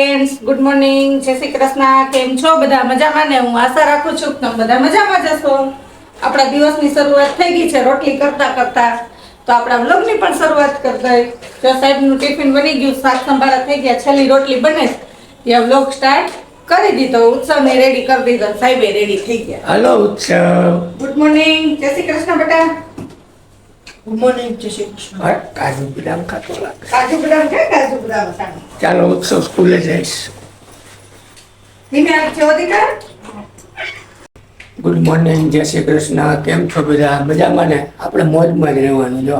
Friends, good morning, જય શ્રી કૃષ્ણ. કેમ છો બધા? મજામાં ને? હું આશા રાખું છું કે તમે બધા મજામાં જ હશો. આપણા દિવસની શરૂઆત થઈ ગઈ છે રોટલી કરતા કરતા, તો આપણા વ્લોગની પણ શરૂઆત કરી દઈ. જો સાહેબનું ટિફિન બની ગયું, શાક સંભાળા થઈ ગયા, છેલ્લી રોટલી બને ત્યાં વ્લોગ સ્ટાર્ટ કરી દીધો. ઉત્સવને રેડી કરી દીધો, સાહેબે રેડી થઈ ગયા. હાલો ઉત્સવ. ગુડ મોર્નિંગ, જય શ્રી કૃષ્ણ બેટા. ગુડ મોર્નિંગ, જય શ્રી કૃષ્ણ. કાજુ બદામ ખાતો લાગે. કાજુ બદામ છે, કાજુ બદામ ખાને. ચાલો ઉત્સવ સ્કૂલે જઈશ. ધીમે આવજો દીકરા. ગુડ મોર્નિંગ, જય શ્રી કૃષ્ણ. કેમ છો બધા? મજામાં ને? આપણે મોજમાં જ રહેવાનું. જો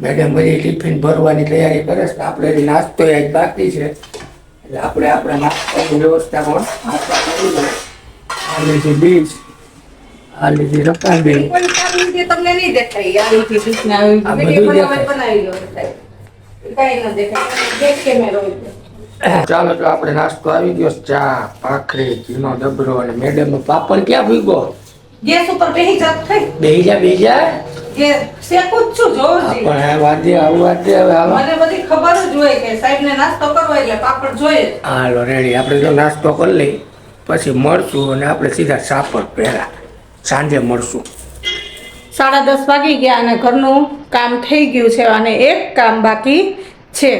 મેડમ બધી ટિફિન ભરવાની તૈયારી કરે છે, આપણે હજી નાસ્તો આજ બાકી છે, એટલે આપણે આપણા નાસ્તાની વ્યવસ્થા પણ આપવા કરી દઈએ. આ લીધી બીજ, આ લીધી રકાબી. કોઈ કામ લીધે તમને નહીં દેખાય. આ રીતે બીજને આવી આ વિડીયો બધું બનાવે દેખાય. બનાવી લો સાહેબ. કાંઈ ન દેખાય. બેક કેમેરો હોય. ચાલો તો આપણે નાસ્તો આવી ગયો. ચા, ભાખરી, ઘીનો ડબરો અને મેડમ પાપડ ક્યાં ભૂગો? ગેસ ઉપર બેહી જાત થઈ. બેજા ગેસ શેકું જ છું જોર જી. પણ આ વાદે આવું વાદે હવે હાલો. મને બધી ખબર જ હોય કે સાહેબને નાસ્તો કરવો એટલે પાપડ જોઈએ જ. હાલો રેડી. આપણે જો નાસ્તો કરી લઈ પછી મળશું અને આપણે સીધા સાપર પહેલા સાંજે મળશું. 10:30 વાગી ગયા અને ઘરનું કામ થઈ ગયું છે અને એક કામ બાકી છે.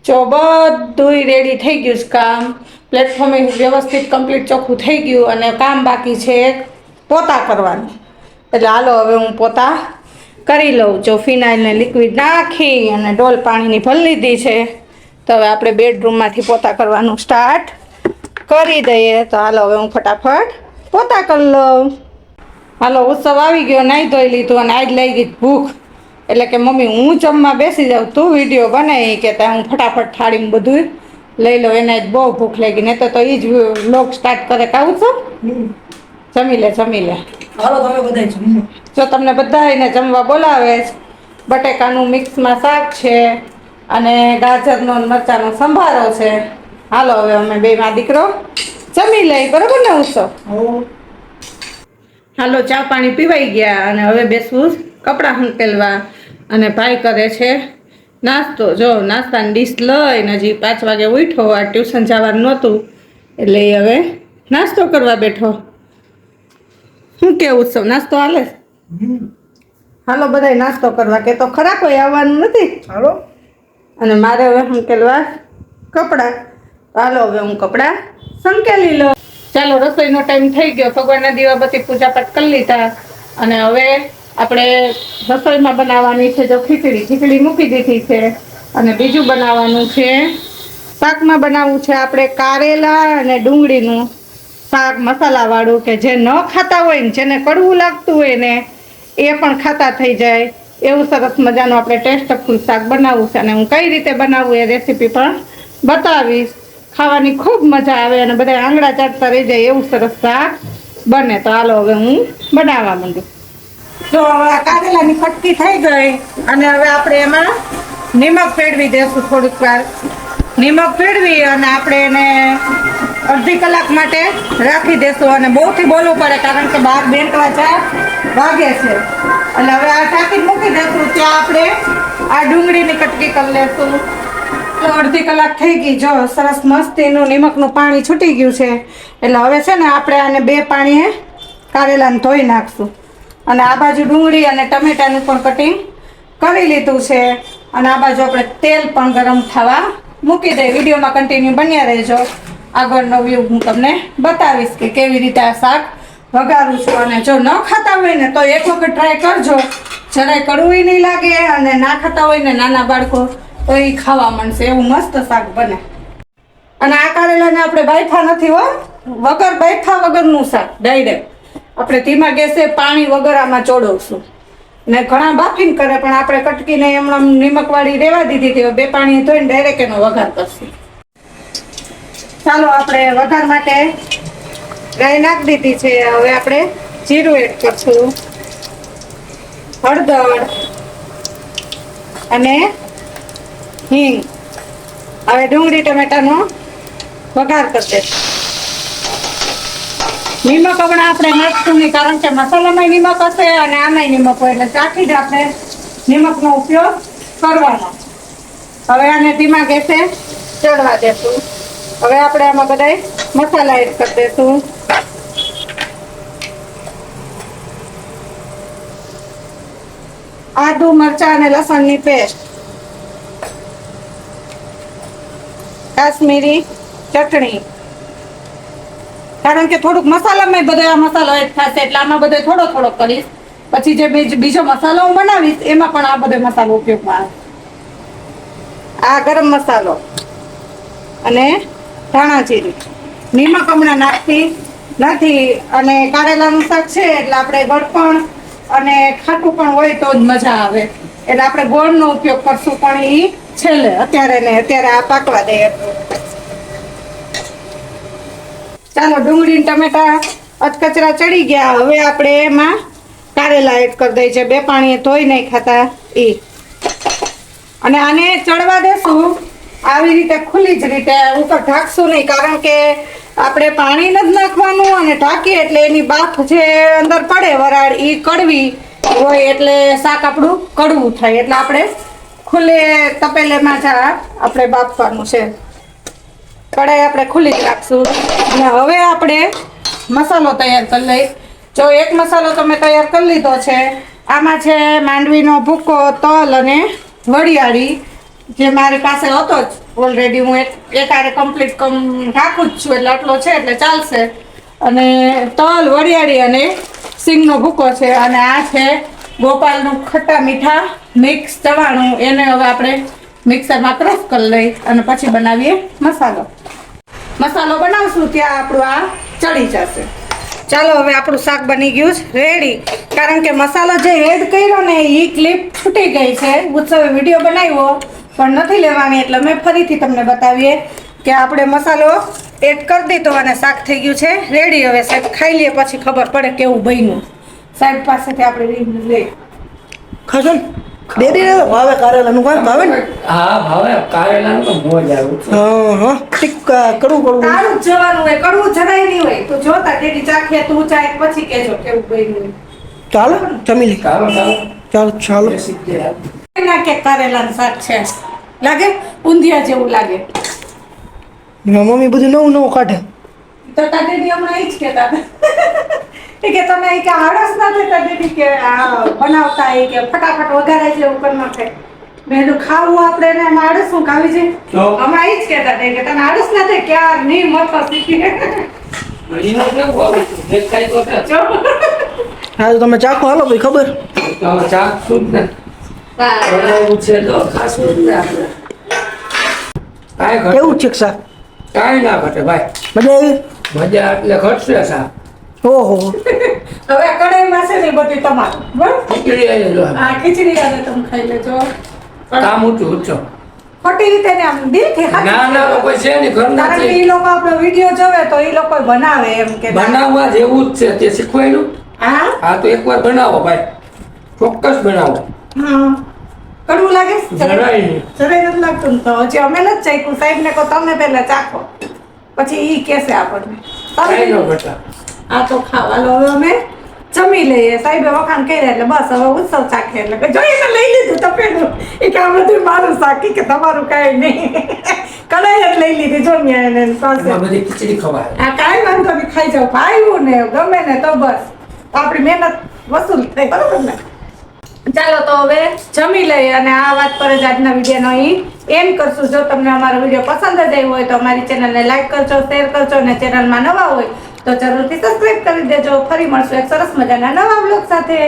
જો બધું રેડી થઈ ગયું છે કામ. પ્લેટફોર્મ વ્યવસ્થિત કમ્પ્લીટ ચોખ્ખું થઈ ગયું અને કામ બાકી છે એક પોતા કરવાનું. એટલે હાલો હવે હું પોતા કરી લઉં. જો ફિનાઇલને લિક્વિડ નાખી અને ડોલ પાણીની ભરી લીધી છે, તો હવે આપણે બેડરૂમમાંથી પોતા કરવાનું સ્ટાર્ટ કરી દઈએ. તો હાલો હવે હું ફટાફટ પોતા કરી લઉં. હાલો ઉત્સવ આવી ગયો, નાહી ધોઈ લીધું અને આજ લઈ ગઈ ભૂખ. એટલે કે મમ્મી હું જમવા બેસી જાઉં, તું વિડીયો બનાવી કે ત્યાં હું ફટાફટ થાળીમાં બધું લઈ લઉં. એને જ બહુ ભૂખ લાગી, નહીં તો એ જ વ્લોગ સ્ટાર્ટ કરે. કાવું છો? જમી લે. હાલો તમે બધા જમો. જો તમને બધાને જમવા બોલાવે છે. બટેકાનું મિક્સમાં શાક છે અને ગાજરનો અને મરચાંનો સંભારો છે. હાલો હવે અમે બે માં દીકરો જમી લઈ. બરોબર ને ઉત્સવ? હાલો ચા પાણી પીવાઈ ગયા અને હવે બેસવું કપડાં હંકેલવા. અને ભાઈ કરે છે નાસ્તો. જો નાસ્તાની ડીશ લઈને હજી 5 વાગે ઉઠ્યો. આ ટ્યુશન જવાનું નહોતું એટલે એ હવે નાસ્તો કરવા બેઠો. શું કે ઉત્સવ, નાસ્તો હાલે? હાલો બધાય નાસ્તો કરવા. કે તો ખરા કોઈ આવવાનું નથી. હાલો. અને મારે હવે સંકેલવા કપડાં. હાલો હવે હું કપડાં સંકેલી લઉં. ચાલો રસોઈનો ટાઈમ થઈ ગયો. ભગવાનના દીવાબત્તી પૂજા પાઠ કરી લીધા અને હવે આપણે રસોઈમાં બનાવવાની છે જો ખીચડી મૂકી દીધી છે. અને બીજું બનાવવાનું છે શાકમાં બનાવવું છે આપણે કારેલા અને ડુંગળીનું શાક મસાલાવાળું, કે જે ન ખાતા હોય ને, જેને કડવું લાગતું હોય ને, એ પણ ખાતા થઈ જાય એવું સરસ મજાનું આપણે ટેસ્ટફુલ શાક બનાવવું છે. અને હું કઈ રીતે બનાવવું એ રેસીપી પણ બતાવીશ. ખાવાની ખૂબ મજા આવે અને બધા આંગળા ચાટતા રહી જાય એવું સરસ શાક બને. તો હાલો હવે હું બનાવવા માંડું. જો હવે આ કારેલાની કટકી થઈ ગઈ અને હવે આપણે એમાં નિમક ભેળવી દેશું. થોડીક વાર નિમક ભેળવી અને આપણે એને અડધી કલાક માટે રાખી દેશું. અને બહુથી બોલવું પડે કારણ કે બહાર 2 વાગે છે. એટલે હવે આ ટાંકી મૂકી દેશું. ત્યાં આપણે આ ડુંગળીની કટકી કરી લેશું. તો અડધી કલાક થઈ ગઈ. જો સરસ મસ્તીનું નિમકનું પાણી છૂટી ગયું છે. એટલે હવે છે ને આપણે આને 2 પાણીએ કારેલાને ધોઈ નાખશું. અને આ બાજુ ડુંગળી અને ટમેટાનું પણ કટિંગ કરી લીધું છે. અને આ બાજુ આપણે તેલ પણ ગરમ થવા મૂકી દઈએ. વિડીયોમાં કન્ટિન્યુ બન્યા રહેજો. આગળનો વ્યૂ હું તમને બતાવીશ કે કેવી રીતે આ શાક વઘારું છું. અને જો ન ખાતા હોય ને તો એક વખત ટ્રાય કરજો. જરાય કડવું નહીં લાગે અને ના ખાતા હોય ને નાના બાળકો તો એ ખાવા માંડશે એવું મસ્ત શાક બને. અને આ કારેલાને આપણે બાયફા નથી હો, વગર બાયફા વગરનું શાક. ડાયરેક્ટ આપણે ધીમા ગેસે પાણી વગર આમાં ચોડવશું. ને ઘણા બાફીને કરે પણ આપણે કટકીને એમણે નિમકવાળી રેવા દીધી હતી. 2 પાણી ધોઈને ડાયરેક્ટ એનો વઘાર કરશું. ચાલો આપણે વઘાર માટે રાઈ નાખી દીધી છે. હવે આપણે જીરું એડ કરશું, હળદર અને હિંગ. હવે ડુંગળી ટમેટાનો વઘાર કરી દઈશું. નિમક હમણાં આપણે નાખશું નહીં કારણ કે મસાલામાં નિમક હશે અને આમાંય નિમક હોય એટલે ચાખી જ આપણે નિમકનો ઉપયોગ કરવાનો. હવે આને ધીમા ગેસે ચડવા દેશું. હવે આપણે આમાં બધાય મસાલા એડ કરી દેશું. આદુ મરચાં અને લસણની પેસ્ટ, કાશ્મીરી ચટણી, કારણ કે થોડુંક મસાલામાં બધો આ મસાલો એડ થશે એટલે આમાં બધો થોડો થોડો કરીશ. પછી જે બીજો મસાલો હું બનાવીશ એમાં પણ આ બધો મસાલો ઉપયોગમાં આવે. આ ગરમ મસાલો અને ધાણા જીરું, નિમક હમણાં નાખતી નથી અને કારેલાનું શાક છે એટલે આપણે ગળપણ અને ખાટું પણ હોય તો જ મજા આવે એટલે આપણે ગોળનો ઉપયોગ કરશું, પણ એ છેલ્લે અત્યારે આ પાકવા દઈએ. ચાલો, ડુંગળી ટમેટા અધકચરા ચડી ગયા. હવે આપણે એમાં કારેલા એડ કરી દઈએ છે, 2 પાણીએ ધોઈ નહીં ખાતા એ, અને આને ચડવા દેશું આવી રીતે ખુલ્લી જ રીતે. ઉપર ઢાંકશું નહીં, કારણ કે આપણે પાણી નથી નાખવાનું અને ઢાંકીએ એટલે એની બાફ જે અંદર પડે વરાળ એ કડવી હોય એટલે શાક આપણું કડવું થાય. એટલે આપણે ખુલ્લે તપેલામાં જ આપણે બાફવાનું છે. કઢાઈ આપણે ખુલ્લી જ રાખશું. અને હવે આપણે મસાલો તૈયાર કરી લઈ. જો એક મસાલો તમે તૈયાર કરી લીધો છે. આમાં છે માંડવીનો ભૂકો, તલ અને વરિયાળી, જે મારી પાસે હતો જ ઓલરેડી. હું એક આરે કમ્પ્લીટ રાખું જ છું એટલે આટલો છે એટલે ચાલશે. અને તલ, વરિયાળી અને સિંગનો ભૂકો છે. અને આ છે ગોપાલનું ખટ્ટા મીઠા મિક્સ ચવાણું. એને હવે આપણે મિક્સરમાં ક્રશ કરી લઈ અને પછી બનાવીએ મસાલો. મસાલો બનાવશું ત્યાં આપણું આ ચડી જશે. ચાલો, હવે આપણું શાક બની ગયું છે રેડી. કારણ કે મસાલો જે એડ કર્યો ને એ ક્લિપ છૂટી ગઈ છે. ઉત્સવે વિડીયો બનાવ્યો પણ નથી લેવાની એટલે મેં ફરીથી તમને બતાવીએ કે આપણે મસાલો એડ કરી દીધો અને શાક થઈ ગયું છે રેડી. હવે સાહેબ ખાઈ લઈએ પછી ખબર પડે કેવું બન્યું. સાહેબ પાસેથી આપણે લઈએ. ખાશો ને? દે દે ભાવે કારેલાનું કાંઈ ભાવે ને? હા ભાવે, કારેલાનું તો મોજ આવે. હા ઠીક. કડવું તારું જ જવાનું હોય, કડવું જરાય નહીં હોય. તું જોતા તેડી ચાખે, તું ચાખ પછી કહેજો કેવું બન્યું. ચાલો જમી લઈ. ચાલો ચાલો. ના કે કારેલાનું શાક છે, લાગે ઊંધિયા જેવું લાગે. મમ્મી બધું નવું કાઢે. તો તાદેડી હમણાં ઈ જ કહેતા હતા કે તમે કે આળસ ના થાય તાદેડી કે આ બનાવતા એ કે ફટાફટ વઘારે જેવું કરી નાખે. મેં ખાવું આપણે ને એમાં આળસ શું ખાવી છે. હમણાં ઈ જ કહેતા હતા કે તમે આળસ ના થાય ક્યાં નહીં મતો શીખી. હા તો તમે ચાખો હાલો ભાઈ, ખબર ચાક શું ને બનાવવું છે તો ખાસું જ ને આપણે. કાંઈ ઘટે કેવું છે શાક? કાંઈ ના ઘટે ભાઈ. મજા આવી? મજા એટલે ઘટશે શાક. ઓહો. હવે કઢાઈમાં છે ને બધી તમારું બરાબર. ખીચડી આવી જો. આ ખીચડી આને તમે ખાઈ લેજો. કામ ઊંચું ખોટી રીતે ને આમ દિલથી ખાતી. ના કોઈ છે નહીં ઘરના કારણ કે છે. ઈ લોકો આપણો વિડીયો જોવે તો ઈ લોકો બનાવે એમ કે બનાવવા જેવું જ છે તે શીખવાડ્યું. હા હા તો એકવાર બનાવો ભાઈ, ચોક્કસ બનાવો. હા. કડવું લાગે છે? જરાય નહીં. જરાય નથી લાગતું ને તો હજી અમે નથી ચાખ્યું. સાહેબ ને કહો તમે પહેલા ચાખો પછી ઈ કહેશે આપણને. કાંઈ ન ઘટા. આ તો ખાવા હવે અમે જમી લઈએ. સાહેબે વખાણ કર્યા એટલે બસ હવે ઉત્સવ ચાખે એટલે કે જોઈને લઈ લીધું તો પેલું એ કે આ બધું મારું શાકી કે તમારું કાંઈ નહીં. કઢાઈ જ લઈ લીધી જમ્યા એને પાસે. એમાં બધી ખીચડી ખવાય. આ કાંઈ વાંધો નહીં, ખાઈ જાવ. ભાવ્યું ને ગમે ને તો બસ આપણી મહેનત વસૂલ થઈ, બરોબર ને? ચાલો તો હવે જમી લઈએ અને આ વાત પર જ આજના વિડીયોનો અહીં એન્ડ કરશું. જો તમને અમારો વિડીયો પસંદ જ આવ્યો હોય તો અમારી ચેનલને લાઈક કરજો, શેર કરજો અને ચેનલમાં નવા હોય તો જરૂરથી સબસ્ક્રાઇબ કરી દેજો. ફરી મળશું એક સરસ મજાના નવા વ્લોગ સાથે.